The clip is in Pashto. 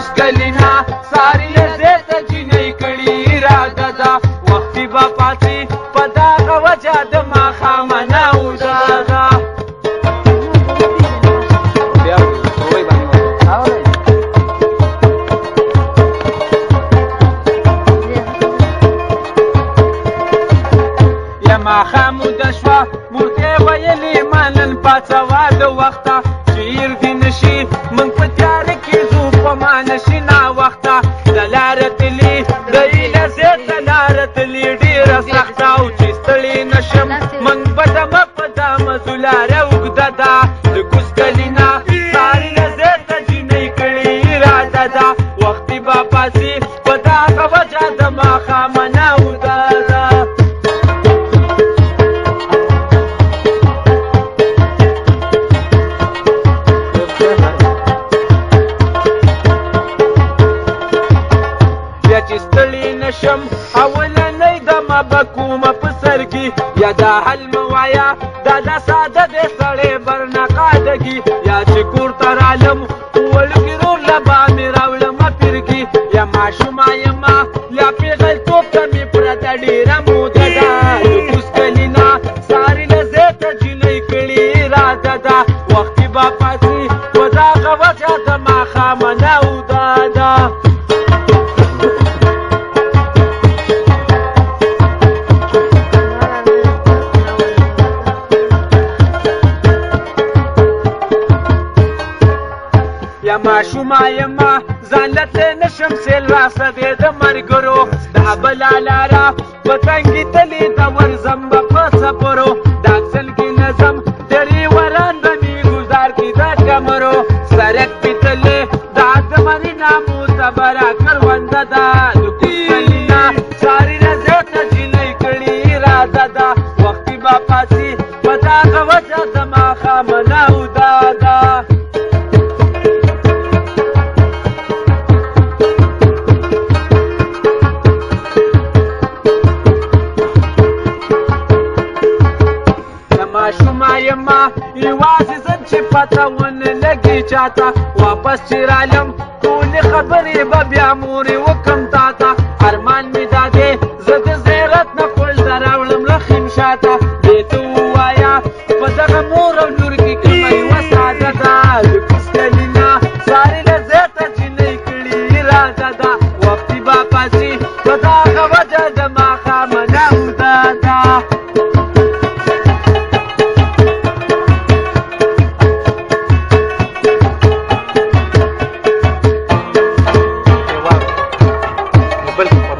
कुस्कलिना सारी लज्जत जिन्हें कड़ी राधा वक्ती बापाची पदा गवजाद माखा मना उदादा या माखा मुदशवा मुर्ते वयली मानन पाचवा द वक्ता شیر دی نشی من پتیار کی زو پمانشی نا وقتا دلارت لی دلیل زید دلارت لی دیر سختا او چستلی نشم من بدم پدام زلار اگدادا دکوز کلینا ساری لزید جنی کلی ارادا دا وقتی باپا سی پدا وجہ دما خامنا ودادا شم اولا نیدم بکوم پسرگی یا دا حلم وایا دا ساده دے سڑے برنقادگی یا چکور ترالم ولگرور لبا میراولم پرگی یا ماشوما یما لا پیغل توب تمی پرتا ډیره موده دا کوس کلینا ساری لزیت جنۍ کړي اراده دا وختي با پاتې ودا غوجه د ماښامه او دادا یا ماشوما یما ځانلت نشم سیل راسه دی د مرګرو دا بلا لاره پتنګي تلي د ورځم به په سفرو دا اکسل کې نظم درې وران به مې ګزار کې د کمرو سرک پیتلې دا د منې نامعتبره کرونده ده د کوسلینا ساري رضیت جنۍ کړي اراده ده وختي به پاسي په دغه وجه د ماښامه نه وداده ماشوما یما یوازې زم چې پته ونه لګي چاته واپس چې رالم ټولې خبرې به بیا مورې وکم تاته ارمان مې دا دی زه د زیرت نه پل ته راوړم رخیم شاته دې ته ووایه په دغه مور او لور کې کومه یوه ساده ده د کوسکلینا ساري لزیته جنۍ کړي اراده ده وختي به پاسي په دغه وجه د ماښامه نه وداده بالکل